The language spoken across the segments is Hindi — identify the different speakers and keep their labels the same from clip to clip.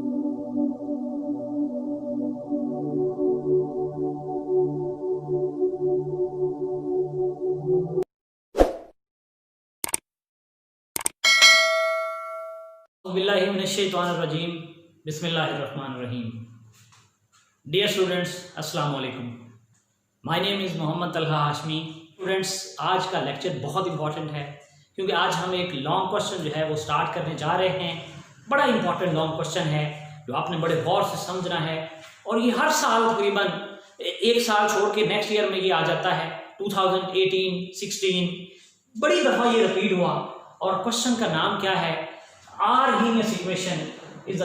Speaker 1: बिस्मिल्लाहिर्रहमानिर्रहीम बिस्मिल्लाहिर्रहमानिर्रहीम। डियर स्टूडेंट्स, अस्सलाम वालेकुम। My name is Mohammad Talha Hashmi. Students, आज का लेक्चर बहुत इंपॉर्टेंट है क्योंकि आज हम एक लॉन्ग क्वेश्चन जो है वो स्टार्ट करने जा रहे हैं। बड़ा इंपॉर्टेंट लॉन्ग क्वेश्चन है जो आपने बड़े गौर से समझना है और ये हर साल तकरीबन एक साल छोड़ के नेक्स्ट ईयर में ये आ जाता है। 2018-16 बड़ी दफ़ा ये रिपीट हुआ और क्वेश्चन का नाम क्या है? Arrhenius equation is a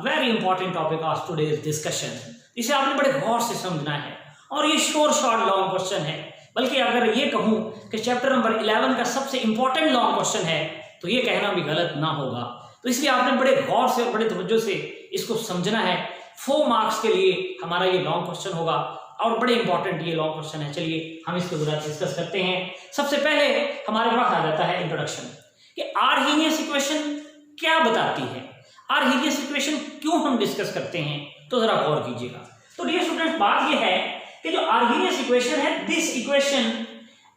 Speaker 1: very important topic of today's discussion। इसे आपने बड़े गौर से समझना है और ये शॉर्ट लॉन्ग क्वेश्चन है, बल्कि अगर ये कहूँ कि चैप्टर नंबर 11 का सबसे इंपॉर्टेंट लॉन्ग क्वेश्चन है तो ये कहना भी गलत ना होगा। तो इसलिए आपने बड़े गौर से और बड़े तवज्जो से इसको समझना है। 4 मार्क्स के लिए हमारा ये लॉन्ग क्वेश्चन होगा और बड़े इंपॉर्टेंट ये लॉन्ग क्वेश्चन है। चलिए हम इसके ऊपर डिस्कस करते हैं। सबसे पहले हमारे पास आ जाता है इंट्रोडक्शन कि आर्हेनियस इक्वेशन क्या बताती है, आर्हेनियस इक्वेशन क्यों हम डिस्कस करते हैं, तो जरा गौर कीजिएगा। तो डियर स्टूडेंट्स, बात यह है कि जो आर्हेनियस इक्वेशन है, this equation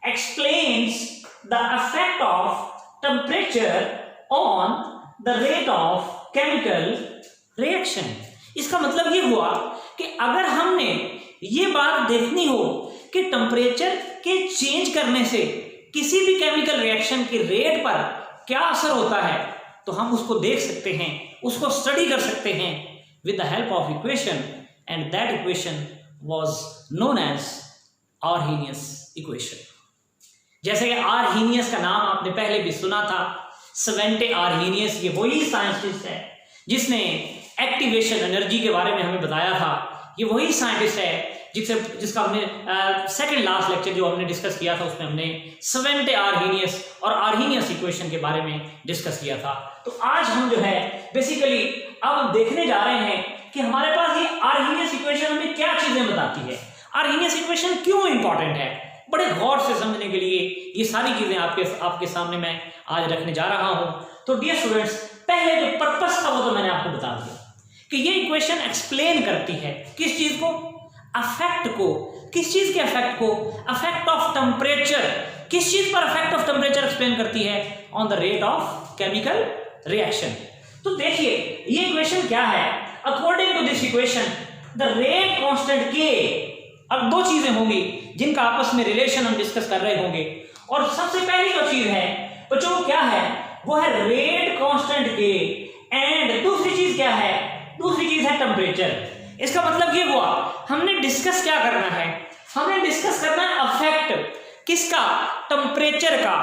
Speaker 1: explains the effect of temperature on the rate of chemical reaction. इसका मतलब ये हुआ कि अगर हमने ये बात देखनी हो कि टेम्परेचर के चेंज करने से किसी भी केमिकल रिएक्शन के रेट पर क्या असर होता है, तो हम उसको देख सकते हैं, उसको स्टडी कर सकते हैं with the help of equation, and that equation was known as Arrhenius equation. जैसे कि आर्हेनियस का नाम आपने पहले भी सुना था, स्वेंटे आर्हेनियस, ये वही साइंटिस्ट है जिसने एक्टिवेशन एनर्जी के बारे में हमें बताया था। ये वही साइंटिस्ट है जिसका हमने सेकंड लास्ट लेक्चर जो हमने डिस्कस किया था उसमें हमने स्वेंटे आर्हेनियस और आर्हेनियस इक्वेशन के बारे में डिस्कस किया था। तो आज हम जो है बेसिकली अब देखने जा रहे हैं कि हमारे पास ये आर्हेनियस इक्वेशन हमें क्या चीजें बताती है, आर्हेनियस इक्वेशन क्यों इंपॉर्टेंट है। बड़े गौर से समझने के लिए ये सारी चीजें आपके सामने मैं आज रखने जा रहा हूं। तो डियर स्टूडेंट्स, पहले जो पर्पस था वो तो मैंने आपको बता दिया कि ये इक्वेशन एक्सप्लेन करती है किस चीज को, अफेक्ट को। किस चीज के अफेक्ट को? Affect of temperature. किस चीज पर अफेक्ट ऑफ टेम्परेचर एक्सप्लेन करती है? On the rate of chemical reaction. तो देखिए ये इक्वेशन क्या है। According to this equation the rate constant k, अब 2 चीजें होंगी जिनका आपस में रिलेशन हम डिस्कस कर रहे होंगे, और सबसे पहली जो चीज है बच्चों क्या है, वो है रेट कांस्टेंट के, एंड दूसरी चीज क्या है? दूसरी चीज है टेम्परेचर। इसका मतलब ये हुआ हमने डिस्कस क्या करना है, हमने डिस्कस करना है अफेक्ट किसका? टेम्परेचर का।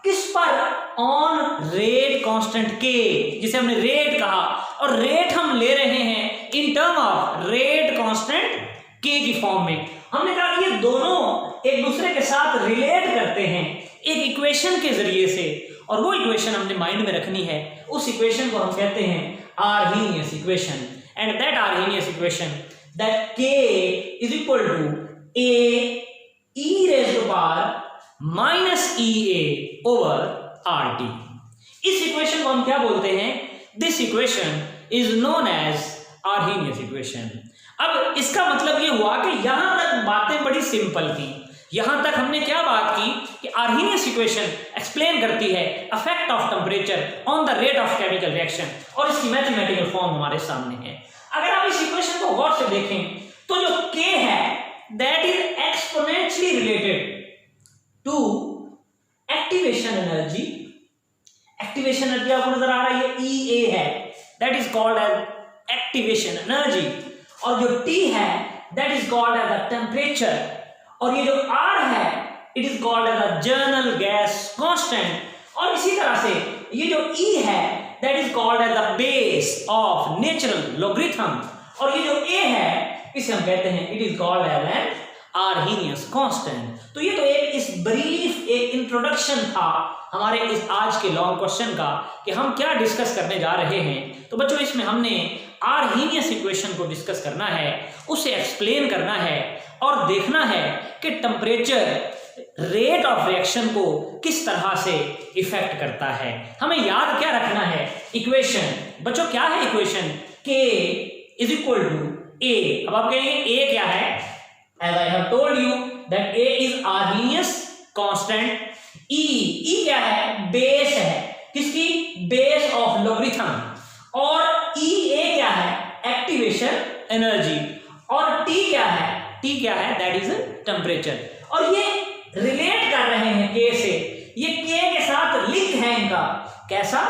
Speaker 1: किस पर? ऑन रेट कांस्टेंट के, जिसे हमने रेट कहा, और रेट हम ले रहे हैं in term of rate constant के की फॉर्म में। हमने कहा कि ये दोनों एक दूसरे के साथ रिलेट करते हैं एक इक्वेशन के जरिए से, और वो इक्वेशन हमने माइंड में रखनी है। उस इक्वेशन को हम कहते हैं Arrhenius equation, and that Arrhenius equation that K is equal to A e raised to power minus EA over RT। इस इक्वेशन को हम क्या बोलते हैं? This equation is known as Arrhenius equation। अब इसका मतलब ये हुआ कि यहां तक बातें बड़ी सिंपल थी। यहां तक हमने क्या बात की कि आर्हेनियस इक्वेशन एक्सप्लेन करती है affect of temperature on the rate of chemical reaction, और इसकी मैथमेटिकल फॉर्म हमारे सामने है। अगर आप इस इक्वेशन को गौर से देखें तो जो k है that is exponentially related to activation energy. Activation energy आपको नजर आ रही है, EA है, that is called as activation energy, और जो T है that is called as the temperature, और ये जो R है it is called as the general gas constant, और इसी तरह से ये जो E है that is called as the base of natural logarithm, और ये जो A है इसे हम कहते हैं it is called as an Arrhenius constant। तो ये तो इस ब्रीफ एक इंट्रोडक्शन था हमारे इस आज के लॉन्ग क्वेश्चन का कि हम क्या डिस्कस करने जा रहे हैं। तो बच्चों इसमें हमने आर्हेनियस इक्वेशन को डिस्कस करना है, उसे एक्सप्लेन करना है और देखना है कि टेम्परेचर रेट ऑफ रिएक्शन को किस तरह से इफेक्ट करता है। हमें याद क्या रखना है? इक्वेशन। बच्चों क्या है equation? k is equal to a। अब आप कहेंगे a क्या है? As I have told you that a is Arrhenius constant. e क्या है? बेस है। किसकी? Base of logarithm. और a क्या है? Activation energy. और t क्या है? t क्या है? That is temperature. और ये रिलेट कर रहे हैं k से, ये k के साथ लिंक है इनका। कैसा?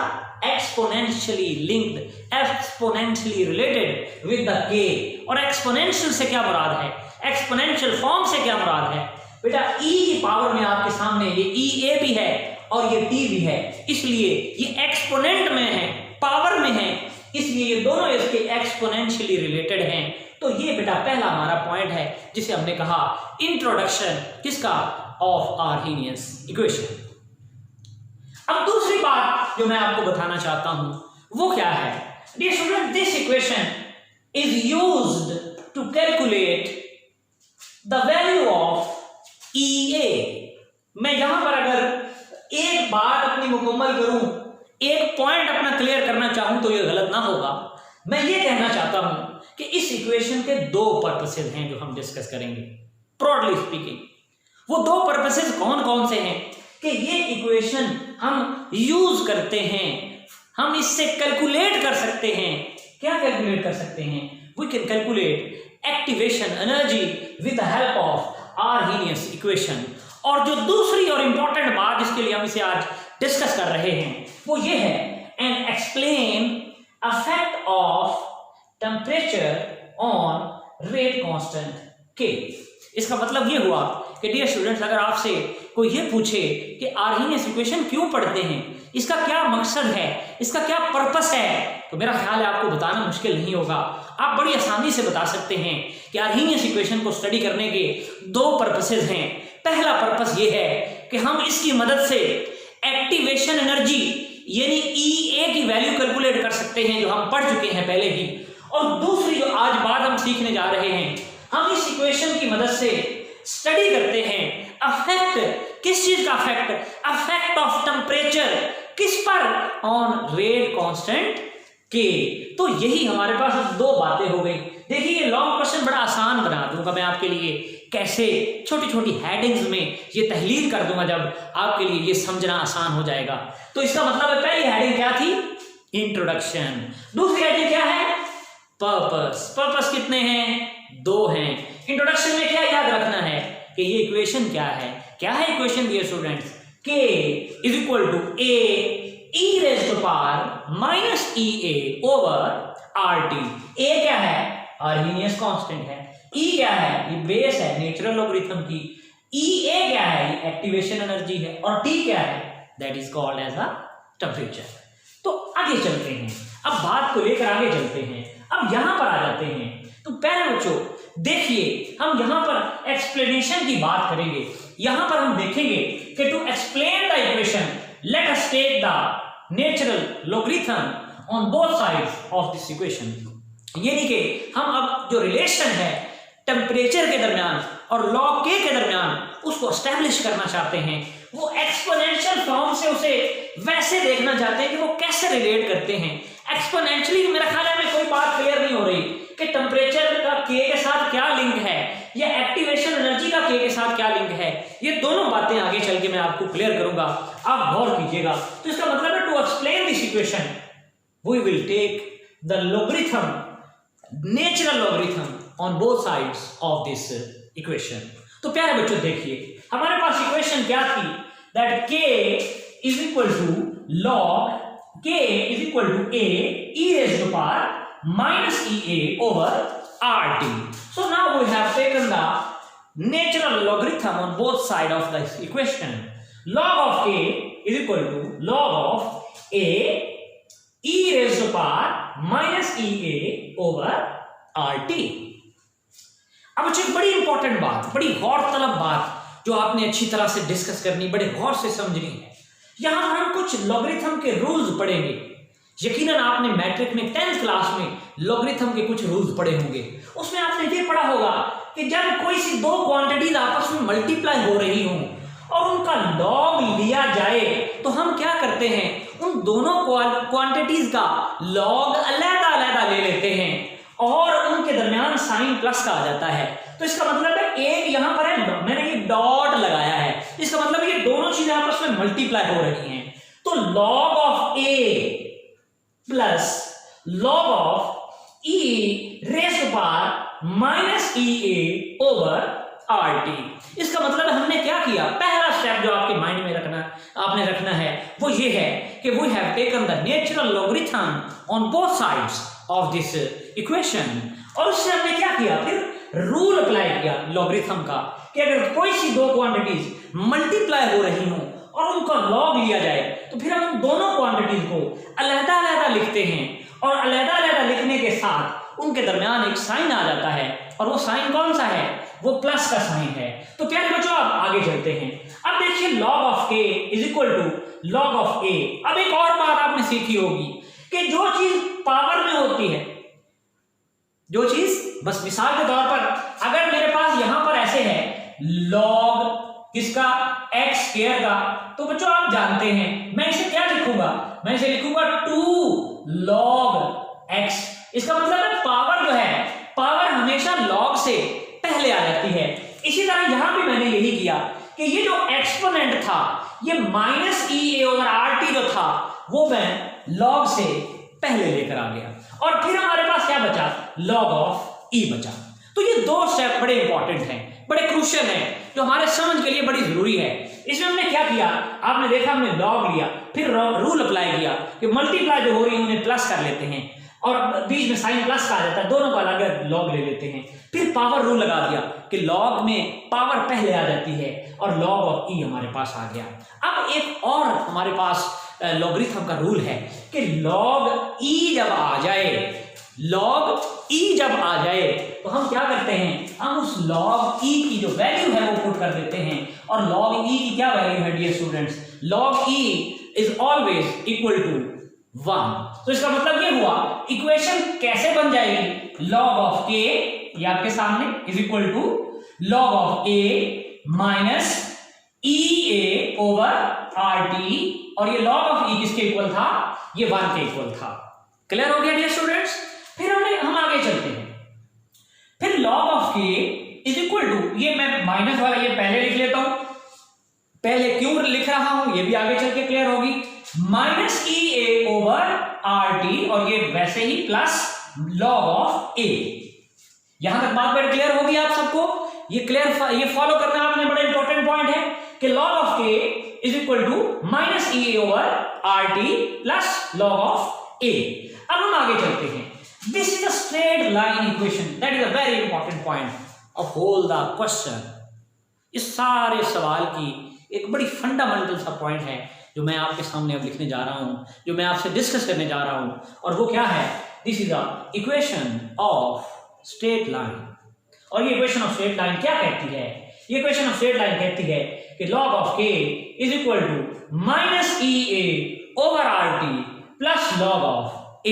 Speaker 1: Exponentially linked, exponentially related with the k। और एक्सपोनेंशियल से क्या मुराद है? एक्सपोनेंशियल फॉर्म से क्या मुराद है? बेटा e की पावर में आपके सामने ये ea भी है और ये t भी है, इसलिए ये एक्सपोनेंट में है, पावर में है, इसलिए ये दोनों इसके एक्सपोनेंशियली रिलेटेड हैं। तो ये बेटा पहला हमारा पॉइंट है जिसे हमने कहा इंट्रोडक्शन किसका? Of Arrhenius equation. अब दूसरी बात जो मैं आपको बताना चाहता हूं वो क्या है? Dear student, this equation is used to calculate the value of EA। मैं यहां पर अगर एक बात अपनी मुकम्मल करूं, एक पॉइंट अपना क्लियर करना चाहूं तो ये गलत ना होगा। मैं ये कहना चाहता हूं कि इस इक्वेशन के दो पर्पसेस हैं जो हम डिस्कस करेंगे ब्रॉडली स्पीकिंग। वो दो पर्पसेस कौन कौन से हैं कि ये इक्वेशन हम यूज करते हैं, हम इससे कैलकुलेट कर सकते हैं। क्या कैलकुलेट कर सकते हैं? We can calculate activation energy with the help of Arrhenius equation. और जो दूसरी और इंपॉर्टेंट बात जिसके लिए हम इसे आज डिस्कस कर रहे हैं वो ये है and explain affect of temperature on rate constant के। इसका मतलब ये हुआ कि डियर स्टूडेंट्स, अगर आपसे कोई ये पूछे कि आर्हीनियस इक्वेशन क्यों पढ़ते हैं, इसका क्या मकसद है, इसका क्या पर्पस है, तो मेरा ख्याल है आपको बताना मुश्किल नहीं होगा। आप बड़ी आसानी से बता सकते हैं कि आर्हीनियस इक्वेशन को स्टडी करने के दो पर्पसेस हैं। पहला पर्पस ये है कि हम इसकी मदद से एक्टिवेशन एनर्जी यानी EA की वैल्यू कैलकुलेट कर सकते हैं जो हम पढ़ चुके हैं पहले ही। और दूसरी जो आज बात हम सीखने जा रहे हैं, हम इस इक्वेशन की मदद से स्टडी करते हैं अफेक्ट। किस चीज का अफेक्ट? अफेक्ट ऑफ टेम्परेचर किस पर? ऑन रेट कांस्टेंट के। तो यही हमारे पास अब दो बातें हो गई। देखिए ये लॉन्ग क्वेश्चन बड़ा आसान बना दूंगा मैं आपके लिए, कैसे छोटी छोटी हेडिंग्स में ये तहलील कर दूंगा, जब आपके लिए ये समझना आसान हो जाएगा। तो इसका मतलब है पहली हेडिंग क्या थी? इंट्रोडक्शन। दूसरी हेडिंग क्या है? पर्पस। पर्पस कितने हैं? दो हैं। इंट्रोडक्शन में क्या याद रखना है कि ये इक्वेशन क्या है? क्या है equation dear students? k is equal to a e raise to power minus EA over RT। a क्या है? आर्हीनियस कांस्टेंट है। e क्या है? ये बेस है नेचुरल लॉगरिथम की। EA क्या है? ये एक्टिवेशन एनर्जी है। और t क्या है? That is called as a temperature. तो आगे चलते हैं, अब बात को लेकर आगे चलते हैं। अब यहां पर आ जाते हैं। तो पहले बच्चों देखिए, हम यहां पर एक्सप्लेनेशन की बात करेंगे। यहां पर हम देखेंगे कि to explain the equation let us take the natural logarithm on both sides of this equation. यानी कि हम अब जो रिलेशन है टेम्परेचर के दरमियान और लॉग के दरमियान उसको एस्टेब्लिश करना चाहते हैं। वो एक्सपोनेंशियल फॉर्म से उसे वैसे देखना चाहते हैं कि वो कैसे रिलेट करते हैं। एक्सपोनेंशियली मेरा ख्याल है कोई बात क्लियर नहीं हो रही कि टेम्परेचर का k के साथ क्या लिंक है या एक्टिवेशन एनर्जी का k के साथ क्या लिंक है। ये दोनों बातें आगे चल के मैं आपको क्लियर करूंगा, आप गौर कीजिएगा। तो इसका मतलब है to explain this equation we will take the logarithm, natural logarithm on both sides of this equation. तो प्यारे बच्चों देखिए, हमारे पास इक्वेशन क्या थी? That k is equal to log k is equal to a e raised to power minus EA over RT. So now we have taken the natural logarithm on both sides of this equation. Log of k is equal to log of a e raised to power minus EA over RT. अब एक बड़ी इंपॉर्टेंट बात, बड़ी गौर तलब बात जो आपने अच्छी तरह से डिस्कस करनी, बड़े गौर से समझनी है। यहां हम कुछ लॉगरिथम के रूल्स पढ़ेंगे। यकीनन आपने मैट्रिक में 10th क्लास में लॉगरिथम के कुछ रूल्स पढ़े होंगे। उसमें आपने ये पढ़ा होगा कि जब कोई सी दो क्वांटिटीज आपस में मल्टीप्लाई हो रही हों और उनका लॉग लिया जाए तो हम क्या करते हैं, उन दोनों क्वांटिटीज का लॉग अलग-अलग ले लेते हैं और उनके दरमियान साइन प्लस का आ जाता है। तो इसका मतलब है एक यहां पर है, मैंने ये डॉट लगाया है, इसका मतलब ये दोनों चीजें आपस में मल्टीप्लाई हो रही हैं। तो log of a plus log of e raise to power minus E A over R T. इसका मतलब हमने क्या किया, पहला स्टेप जो आपके माइंड में आपने रखना है वो ये है कि we have taken the natural logarithm on both sides of this equation. और उससे हमने क्या किया, फिर रूल अप्लाई किया लॉगरिथम का कि अगर कोई सी दो क्वांटिटीज मल्टीप्लाई हो रही हो और उनका लॉग लिया जाए तो फिर हम उन दोनों क्वांटिटीज को अलग-अलग लिखते हैं और अलग-अलग लिखने के साथ उनके दरमियान एक साइन आ जाता है और वो साइन कौन सा है, वो प्लस का साइन है। तो प्यारे बच्चों आप आगे चलते हैं। अब देखिए log of A is equal to log of A. अब एक और बात आपने सीखी होगी कि जो चीज पावर में होती है, जो चीज, बस मिसाल के तौर पर अगर मेरे पास यहां पर ऐसे है लॉग किसका, एक्स स्क्वायर का, तो बच्चों आप जानते हैं मैं इसे क्या लिखूंगा, मैं इसे लिखूंगा 2 log x। इसका मतलब है पावर जो है, पावर हमेशा लॉग से पहले आ जाती है। इसी तरह यहां भी मैंने यही किया कि ये जो एक्सपोनेंट था, ये minus E A over R T जो था, वो मैं लॉग से पहले लेकर आ गया और फिर हमारे पास क्या बचा, लॉग ऑफ ई बचा। तो ये दो स्टेप बड़े इंपॉर्टेंट हैं, बड़े क्रूशियल हैं, जो हमारे समझ के लिए बड़ी जरूरी है। इसमें हमने क्या किया, आपने देखा हमने लॉग लिया, फिर रूल अप्लाई किया कि मल्टीप्लाई जो हो रही है उन्हें प्लस कर लेते हैं और बीच में साइन प्लस का आ जाता है, दोनों का अलग लॉग ले लेते हैं। फिर पावर रूल लगा दिया कि लॉग में पावर पहले आ जाती है और लॉग ऑफ ई हमारे पास आ गया। अब एक और हमारे पास लॉगरिथम का रूल है कि लॉग ई जब आ जाए, लॉग ई जब आ जाए तो हम क्या करते हैं, हम उस लॉग ई की जो वैल्यू है वो पुट कर देते हैं। और लॉग ई की क्या वैल्यू है dear students, log e is always equal to 1। तो इसका मतलब ये हुआ इक्वेशन कैसे बन जाएगी, लॉग ऑफ ए, ये आपके सामने, is equal to log of A minus E A over R T. और ये लॉग ऑफ ई किसके इक्वल था, ये 1 के इक्वल था। क्लियर हो गया डियर स्टूडेंट्स। फिर हम आगे चलते हैं। फिर लॉग ऑफ के इज इक्वल टू, ये मैं माइनस वाला ये पहले लिख लेता हूं, पहले क्यों लिख रहा हूं ये भी आगे चल के क्लियर होगी, minus E A over R T और ये वैसे ही प्लस लॉग ऑफ ए। यहां तक बात बड़ी क्लियर होगी आप सबको, ये क्लियर, ये फॉलो करना आपने, बड़ा इंपॉर्टेंट पॉइंट है कि लॉग ऑफ के is equal to minus E A over R T plus log of A. अब हम आगे चलते हैं। This is a straight line equation. That is a very important point of whole the question. इस सारे सवाल की एक बड़ी फंडामेंटल सा पॉइंट है जो मैं आपके सामने अब लिखने जा रहा हूं, जो मैं आपसे डिस्कस करने जा रहा हूं, और वो क्या है, this is a equation of straight line. और ये इक्वेशन ऑफ स्ट्रेट लाइन क्या कहती है, ये इक्वेशन ऑफ स्ट्रेट लाइन कहती है कि लॉग ऑफ के is equal to minus E A over R T plus log of A.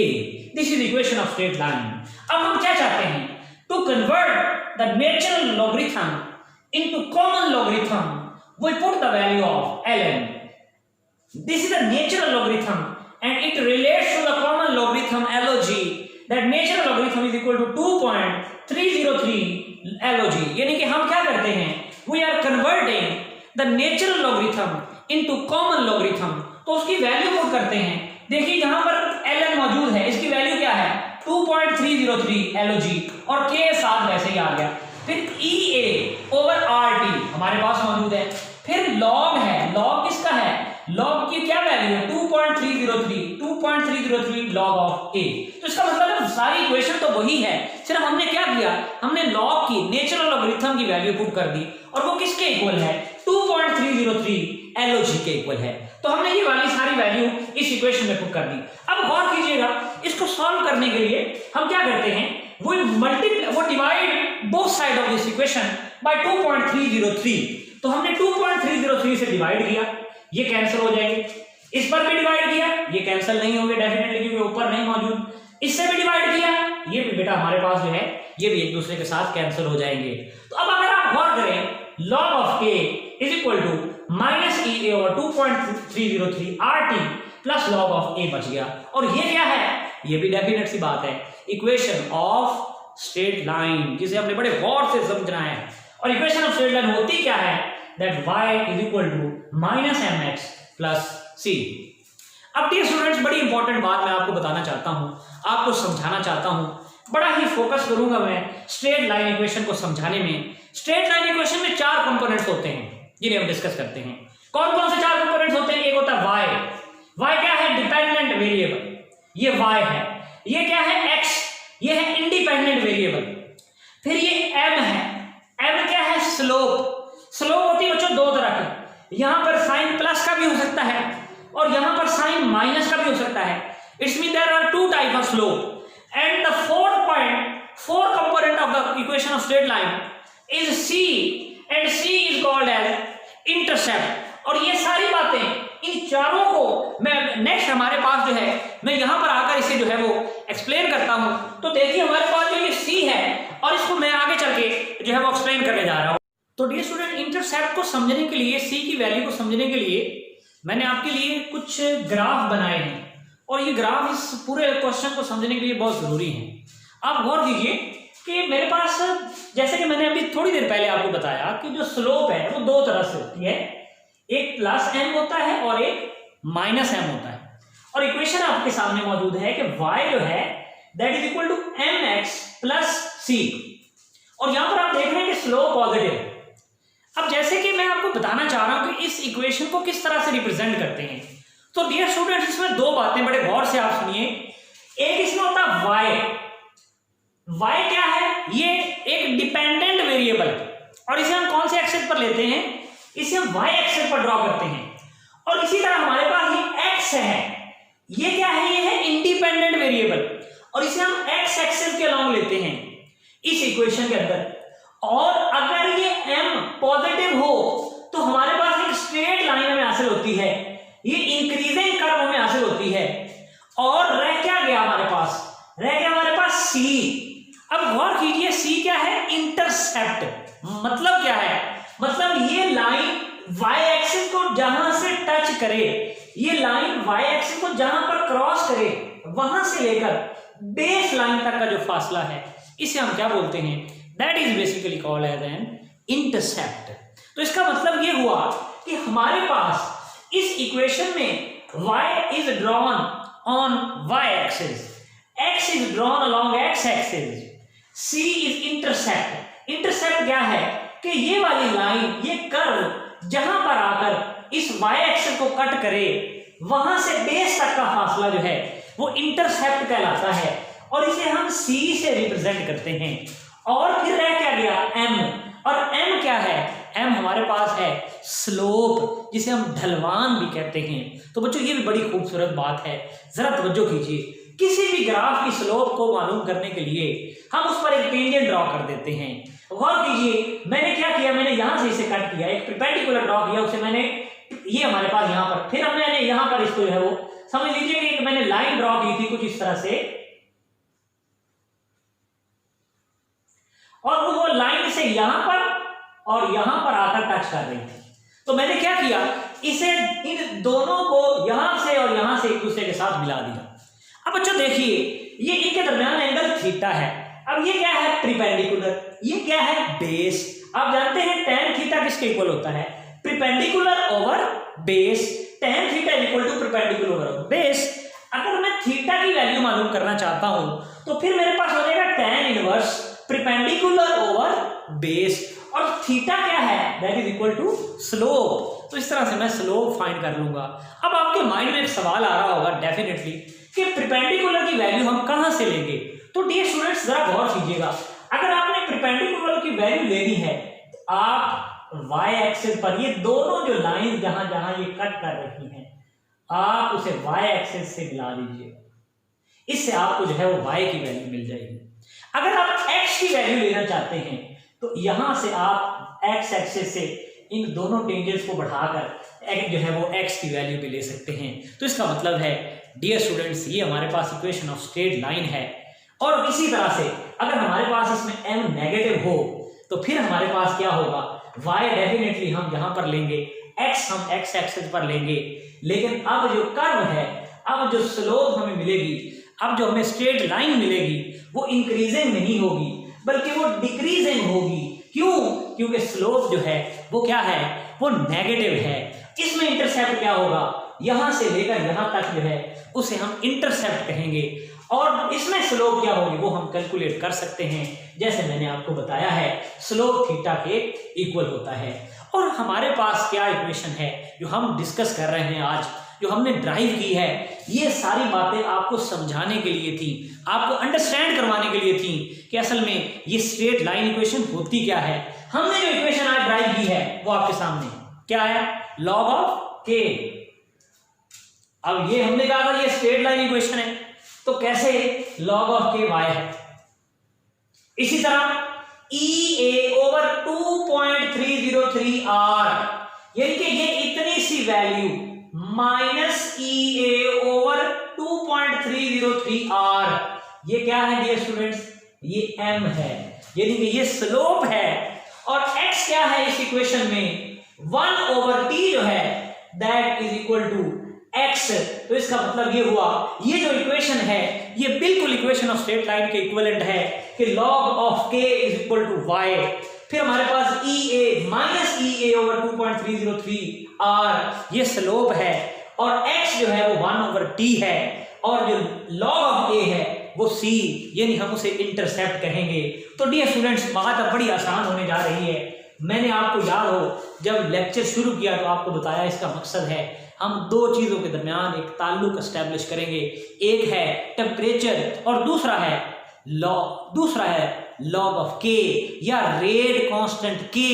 Speaker 1: This is the equation of straight line. अब हम क्या चाहते हैं, to convert the natural logarithm into common logarithm, we put the value of ln. This is a natural logarithm and it relates to the common logarithm log. That natural logarithm is equal to 2.303 log. यानी कि हम क्या करते हैं, we are converting the natural logarithm into common logarithm. तो उसकी वैल्यू पुट करते हैं। देखिए यहां पर ln मौजूद है, इसकी वैल्यू क्या है 2.303 log और k साथ वैसे ही आ गया। फिर ea ओवर rt हमारे पास मौजूद है, फिर log है, log किसका है, log की क्या वैल्यू है 2.303 log ऑफ a। तो इसका मतलब है सारी इक्वेशन तो वही है, सिर्फ हमने क्या किया, हमने log की नेचुरल लॉगरिथम की वैल्यू पुट कर दी और वो किसके इक्वल है 2.303 log के इक्वल है। तो हमने ये वाली सारी वैल्यू इस इक्वेशन में पुट कर दी। अब गौर कीजिएगा, इसको सॉल्व करने के लिए हम क्या करते हैं, वो divide both side of this equation by 2.303। तो हमने 2.303 से डिवाइड किया, ये कैंसिल हो जाएंगे, इस पर भी डिवाइड किया, ये कैंसिल नहीं होंगे डेफिनेटली क्योंकि ऊपर नहीं मौजूद, इससे भी डिवाइड किया, ये भी बेटा हमारे पास जो है ये भी एक दूसरे के साथ कैंसिल हो जाएंगे। तो अब अगर आप गौर करें, log of k is equal to minus E A over 2.303 RT plus log of A बच गया। और ये क्या है, ये भी डेफिनेट सी बात है, इक्वेशन ऑफ स्ट्रेट लाइन, जिसे हमने बड़े गौर से समझना है। और इक्वेशन ऑफ स्ट्रेट लाइन होती क्या है, that y is equal to minus M X plus C. अब डियर स्टूडेंट्स, बड़ी इंपॉर्टेंट बात मैं आपको बताना चाहता हूं, आपको समझाना चाहता हूं, बड़ा ही फोकस करूंगा मैं स्ट्रेट लाइन इक्वेशन को समझाने में। स्ट्रेट लाइन इक्वेशन में 4 कंपोनेंट्स होते हैं जिन्हें हम डिस्कस करते हैं। कौन कौन से 4 कंपोनेंट्स होते हैं? एक होता है y क्या है, डिपेंडेंट वेरिएबल, ये y है। ये क्या है, x, ये है इंडिपेंडेंट वेरिएबल। फिर ये m है, m क्या है, स्लोप होती है बच्चों 2 तरह की, यहां पर साइन प्लस का भी हो सकता है और यहां पर साइन माइनस का भी हो सकता है। Its mean there are 2 type of slope. And the fourth component of the equation of straight line is c, and c is called as intercept। और ये सारी बातें, इन चारों को मैं नेक्स्ट हमारे पास जो है, मैं यहां पर आकर इसे जो है वो एक्सप्लेन करता हूं। तो देखिए हमारे पास जो ये c है और इसको मैं आगे चल के जो है वो एक्सप्लेन करने जा रहा हूं। तो डियर स्टूडेंट, इंटरसेप्ट को समझने के लिए, c की वैल्यू को समझने के लिए मैंने आपके लिए कुछ ग्राफ बनाए हैं और ये ग्राफ इस पूरे क्वेश्चन को समझने के लिए बहुत जरूरी है। आप गौर कीजिए कि मेरे पास, जैसे कि मैंने अभी थोड़ी देर पहले आपको बताया कि जो स्लोप है वो 2 तरह से होती है, एक प्लस m होता है और एक माइनस m होता है। और इक्वेशन आपके सामने मौजूद है कि y जो है that is equal to mx plus c, और यहां पर आप देख रहे हैं कि स्लोप पॉजिटिव। अब जैसे कि मैं आपको बताना चाह रहा हूं कि इस इक्वेशन को किस तरह से रिप्रेजेंट करते हैं, तो डियर स्टूडेंट्स इसमें 2 बातें बड़े गौर से आप सुनिए। एक इसमें होता है y क्या है, ये एक डिपेंडेंट वेरिएबल और इसे हम कौन से एक्सिस पर लेते हैं, इसे हम y एक्सिस पर ड्रॉ करते हैं। और इसी तरह हमारे पास ये x है, ये क्या है, ये है इंडिपेंडेंट वेरिएबल और इसे हम x एक्सिस के अलॉन्ग लेते हैं इस इक्वेशन के अंदर। और अगर ये m पॉजिटिव हो तो हमारे पास एक स्ट्रेट लाइन हमें हासिल होती है, ये इंक्रीजिंग कर्व हमें हासिल होती है। और रह क्या गया हमारे पास, रह गया हमारे पास c। अब गौर कीजिए c क्या है, इंटरसेप्ट। मतलब क्या है, मतलब ये लाइन y एक्सिस को जहां से टच करे, ये लाइन y एक्सिस को जहां पर क्रॉस करे, वहां से लेकर बेस लाइन तक का जो फासला है, इसे हम क्या बोलते हैं, that is basically called as an intercept. तो इसका मतलब ये हुआ कि हमारे पास इस इक्वेशन में y is drawn on y axis, x is drawn along x axis, c is intercept। Intercept क्या है कि ये वाली लाइन, ये कर्व जहां पर आकर इस y एक्सिस को कट करे, वहां से बेस तक का फासला जो है वो इंटरसेप्ट कहलाता है और इसे हम c से रिप्रेजेंट करते हैं। और फिर रह क्या गया, m। और m क्या है, m हमारे पास है स्लोप, जिसे हम ढलवान भी कहते हैं। तो बच्चों ये भी बड़ी खूबसूरत बात है, जरा तवज्जो कीजिए। किसी भी ग्राफ की स्लोप को मालूम करने के लिए हम उस पर एक टेंजेंट ड्रॉ कर देते हैं। गौर कीजिए, मैंने क्या किया, मैंने यहां से इसे कट किया, एक परपेंडिकुलर ड्रॉ किया, उसे मैंने, ये हमारे पास यहां पर, फिर हमने यहां पर इसको जो है वो समझ लीजिए कि एक मैंने लाइन ड्रॉ की थी कुछ इस तरह से, और वो लाइन से यहां पर और यहां पर आकर टच कर रही थी। तो मैंने क्या किया, इसे इन दोनों को यहां से और यहां से एक दूसरे के साथ मिला दिया। अब बच्चों देखिए, ये इनके दरमियान एंगल थीटा है। अब ये क्या है, परपेंडिकुलर, ये क्या है, बेस। आप जानते हैं tan थीटा किसके इक्वल होता है, perpendicular over base. tan theta equal to perpendicular over base. अगर मैं थीटा की वैल्यू मालूम करना चाहता हूं तो फिर मेरे पास हो जाएगा tan inverse perpendicular over base, और थीटा क्या है, that is equal to slope. तो इस तरह से मैं स्लोप फाइंड कर लूंगा। अब आपके माइंड में एक सवाल आ रहा होगा डेफिनेटली कि परपेंडिकुलर की वैल्यू हम कहां से लेंगे। तो डियर स्टूडेंट्स जरा गौर कीजिएगा, अगर आपने परपेंडिकुलर की वैल्यू लेनी है तो आप y एक्सिस पर ये दोनों जो लाइन जहां जहां ये कट कर रही हैं, आप उसे y एक्सिस से मिला लीजिएगा, इससे आपको जो है वो y की वैल्यू मिल जाएगी। अगर आप x की वैल्यू लेना चाहते हैं तो यहां से आप x एक्सिस से इन दोनों टेंजेंट्स को बढ़ाकर जो है वो x की वैल्यू भी ले सकते हैं। तो इसका मतलब है डियर स्टूडेंट्स, ये हमारे पास इक्वेशन ऑफ स्ट्रेट लाइन है। और इसी तरह से अगर हमारे पास इसमें m नेगेटिव हो तो फिर हमारे पास क्या होगा, y डेफिनेटली हम यहां पर लेंगे x हम x एक्सिस पर लेंगे, लेकिन अब जो कर्व है, अब जो स्लोप हमें मिलेगी, अब जो हमें स्ट्रेट लाइन मिलेगी वो इंक्रीजिंग नहीं होगी बल्कि वो डिक्रीजिंग होगी। क्यों? क्योंकि स्लोप जो है वो क्या है, वो नेगेटिव है। इसमें इंटरसेप्ट क्या होगा, यहां से लेकर यहां तक जो है उसे हम इंटरसेप्ट कहेंगे, और इसमें स्लोप क्या होगी वो हम कैलकुलेट कर सकते हैं। जैसे मैंने आपको बताया है स्लोप थीटा के इक्वल होता है। और हमारे पास क्या इक्वेशन है जो हम डिस्कस कर रहे हैं आज, जो हमने ड्राइव की है, ये सारी बातें आपको समझाने के लिए थी, आपको अंडरस्टैंड करवाने के लिए थी कि असल में ये स्ट्रेट लाइन इक्वेशन होती क्या है। हमने जो इक्वेशन आज ड्राइव की है वो आपके सामने क्या है, लॉग ऑफ के। अब ये हमने कहा था ये स्ट्रेट लाइन इक्वेशन है, तो कैसे लॉग ऑफ के वाई है। इसी तरह EA ओवर 2.303 R, यानी कि ये इतनी सी value minus EA over 2.303 R, ये क्या है डियर स्टूडेंट्स, ये m है, यानी कि ये स्लोप है। और x क्या है इस इक्वेशन में, 1 ओवर t जो है that is equal to x। तो इसका मतलब ये हुआ, ये जो इक्वेशन है ये बिल्कुल इक्वेशन ऑफ स्ट्रेट लाइन के इक्विवेलेंट है कि log of k is equal to y। फिर हमारे पास EA minus EA over 2.303 R, ये स्लोप है, और x जो है वो 1 ओवर t है, और जो log ऑफ a है वो c, यानी हम उसे इंटरसेप्ट कहेंगे। तो डियर स्टूडेंट्स बात अब बड़ी आसान होने जा रही है। मैंने आपको याद हो जब लेक्चर शुरू किया तो आपको बताया इसका मकसद है हम दो चीजों के दरमियान एक ताल्लुक एस्टेब्लिश करेंगे, एक है टेम्परेचर और दूसरा है लॉग ऑफ के या रेट कांस्टेंट के,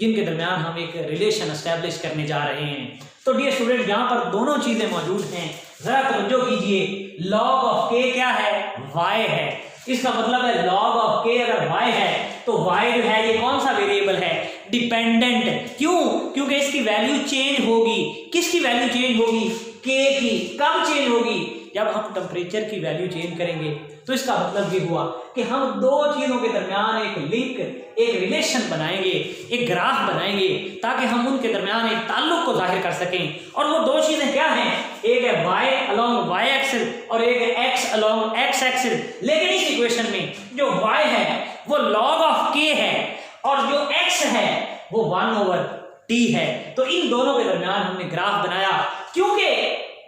Speaker 1: जिनके दरमियान हम एक रिलेशन एस्टेब्लिश करने जा रहे हैं। तो डियर स्टूडेंट यहाँ पर दोनों चीजें मौजूद हैं, जरा तवज्जो कीजिए। लॉग ऑफ के क्या है, y है। इसका मतलब है लॉग ऑफ के अगर y है तो y जो है ये कौन सा वेरिएबल है, डिपेंडेंट। क्यों? क्योंकि इसकी वैल्यू चेंज होगी। किसकी वैल्यू चेंज होगी, k की। कब चेंज होगी, जब हम टेम्परेचर की वैल्यू चेंज करेंगे। तो इसका मतलब ये हुआ कि हम दो चीजों के दरमियान एक लिंक, एक रिलेशन बनाएंगे, एक ग्राफ बनाएंगे, ताकि हम उनके दरमियान एक ताल्लुक को जाहिर कर सकें। और वो दो चीजें क्या हैं, एक है y अलोंग y एक्सिस और एक है x अलोंग x एक्सिस। लेकिन इस इक्वेशन में जो y है वो log ऑफ k है और जो x है वो 1 ओवर t है। तो इन दोनों के दरमियान हमने ग्राफ बनाया, क्योंकि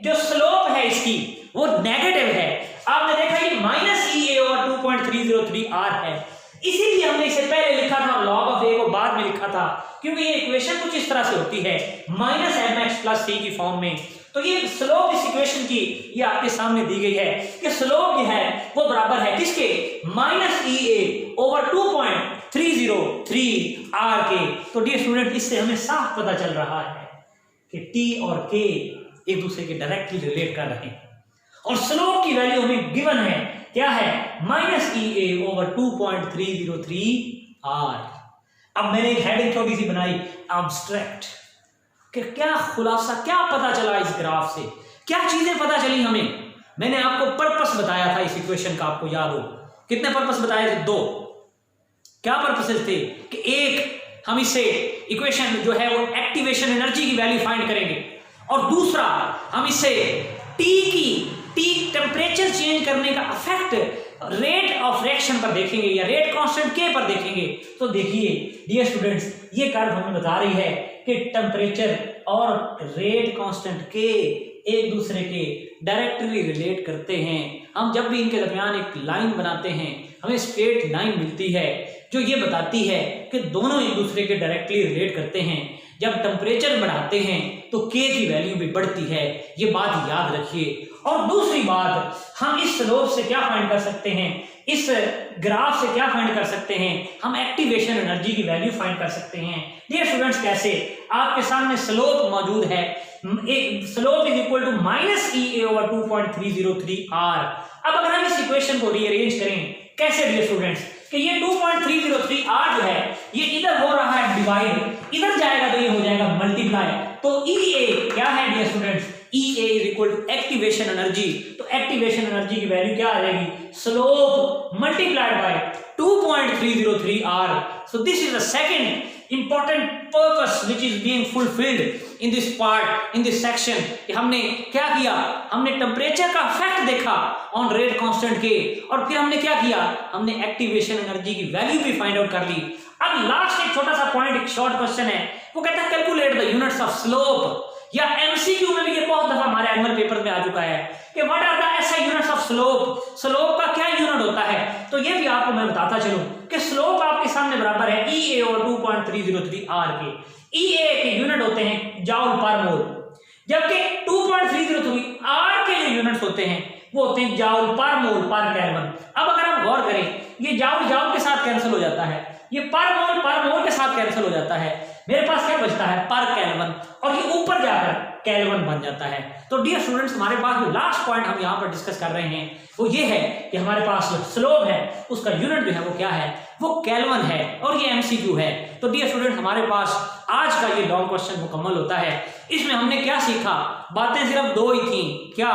Speaker 1: जो स्लोप है इसकी वो नेगेटिव है। आपने देखा ये माइनस EA ओवर 2.303 R है, इसीलिए हमने इसे पहले लिखा था और लॉग ऑफ a को बाद में लिखा था, क्योंकि ये इक्वेशन कुछ इस तरह से होती है माइनस mx प्लस c की फॉर्म में। तो ये स्लोप इस इक्वेशन की ये आपके सामने दी गई है कि स्लोप जो है वो बराबर है किसके, माइनस EA ओवर 2.303 R के। तो डियर स्टूडेंट इससे हमें साफ पता चल रहा है कि t और k एक दूसरे के डायरेक्टली रिलेट कर रहे हैं, और स्लोप की वैल्यू हमें गिवन है, क्या है, माइनस EA ओवर 2.303 R। अब मैंने एक हेडिंग छोटी सी बनाई, एब्स्ट्रैक्ट, कि क्या खुलासा, क्या पता चला इस ग्राफ से, क्या चीजें पता चली हमें। मैंने आपको पर्पस बताया था इस इक्वेशन का, आपको याद हो कितने पर्पस बताए थे, 2। क्या पर्पसेस थे कि एक, हम इसे इक्वेशन जो है वो एक्टिवेशन एनर्जी की वैल्यू फाइंड करेंगे, और दूसरा हम इसे टी टेम्परेचर चेंज करने का इफेक्ट रेट ऑफ रिएक्शन पर देखेंगे या रेट कांस्टेंट के पर देखेंगे। तो देखिए डियर स्टूडेंट्स ये कर्व हमें बता रही है कि टेम्परेचर और रेट कांस्टेंट के एक दूसरे के डायरेक्टली रिलेट करते हैं। हम जब भी इनके दरमियान एक लाइन बनाते हैं हमें स्ट्रेट लाइन मिलती है जो ये बताती है कि दोनों एक दूसरे के डायरेक्टली रिलेट करते हैं। जब टेम्परेचर बढ़ाते हैं तो k की वैल्यू भी बढ़ती है, ये बात याद रखिए। और दूसरी बात, हम इस स्लोप से क्या फाइंड कर सकते हैं, इस ग्राफ से क्या फाइंड कर सकते हैं, हम एक्टिवेशन एनर्जी की वैल्यू फाइंड कर सकते हैं। डियर स्टूडेंट्स कैसे, आपके सामने स्लोप मौजूद है, slope is equal to minus EA over 2.303 R। अब अगर हम इस इक्वेशन को रीअरेंज करें, कैसे डियर स्टूडेंट्स, कि ये 2.303 R जो है ये इधर हो रहा है डिवाइड, इधर जाएगा तो ये हो जाएगा मल्टीप्लाई। तो EA क्या है dear students, EA is equal to activation energy. तो एक्टिवेशन एनर्जी की वैल्यू क्या आ जाएगी, slope multiplied by 2.303 R। So this is the second important purpose which is being fulfilled in this part, in this section, कि हमने क्या किया, हमने टेम्परेचर का इफेक्ट देखा ऑन रेट कांस्टेंट के, और फिर हमने क्या किया, हमने एक्टिवेशन एनर्जी की वैल्यू भी फाइंड आउट कर ली। अब लास्ट एक छोटा सा पॉइंट, एक शॉर्ट क्वेश्चन है, वो कहता है calculate the units of slope, या एमसीक्यू में भी ये बहुत दफा हमारे एनुअल पेपर में आ चुका है कि what are the SI units of slope, slope का क्या यूनिट होता है। तो ये भी आपको मैं बताता चलूं कि स्लोप आपके सामने बराबर है ईए और 2.303 आर के। ईए के यूनिट होते हैं जाउल पर मोल, जबकि 2.303 आर के जो यूनिट्स होते हैं वो होते हैं जाउल पर मोल पर केल्विन। अब अगर हम गौर करें, ये जाउल जाउल के साथ कैंसिल हो जाता है, ये पर मोल के साथ कैंसिल हो जाता है, मेरे पास क्या बचता है पर केल्विन, और ये ऊपर जाकर केल्विन बन जाता है। तो डियर स्टूडेंट्स, हमारे पास जो लास्ट पॉइंट हम यहाँ पर डिस्कस कर रहे हैं वो ये है कि हमारे पास जो स्लोप है उसका यूनिट जो है वो क्या है, वो केल्विन है, और ये एमसीक्यू है। तो डियर स्टूडेंट, हमारे पास आज का ये लॉन्ग क्वेश्चन मुकम्मल होता है। इसमें हमने क्या सीखा, बातें सिर्फ दो ही थी। क्या,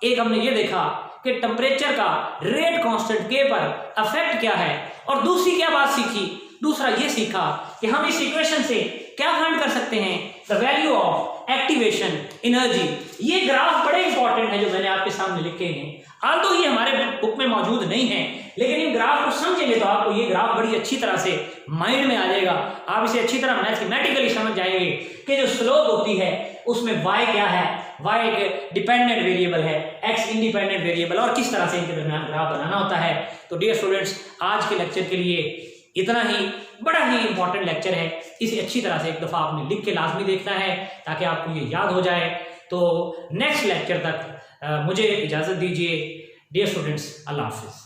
Speaker 1: एक हमने ये देखा कि टेम्परेचर का रेट कांस्टेंट के पर इफेक्ट क्या है, और दूसरी क्या बात सीखी, दूसरा ये सीखा कि हम इस इक्वेशन से क्या फाइंड कर सकते हैं, the value of activation energy. ये ग्राफ बड़े इंपॉर्टेंट है जो मैंने आपके सामने लिखे हैं, आल्दो ये हमारे बुक में मौजूद नहीं है, लेकिन इन ग्राफ को समझेंगे तो आपको ये ग्राफ बड़ी अच्छी तरह से माइंड में आ जाएगा। आप इसे अच्छी तरह मैथमेटिकली समझ जाएंगे कि जो स्लोप होती है उसमें y क्या है, y एक डिपेंडेंट वेरिएबल है, x इंडिपेंडेंट वेरिएबल, और किस तरह से इनके दरमियान ग्राफ बनाना होता है। तो डियर स्टूडेंट्स, आज के लेक्चर के लिए इतना ही, बड़ा ही इंपॉर्टेंट लेक्चर है, इसे अच्छी तरह से एक दफा आपने लिख के लाजमी देखना है ताकि आपको ये याद हो जाए। तो नेक्स्ट लेक्चर तक मुझे इजाजत दीजिए डियर स्टूडेंट्स, अल्लाह हाफिज।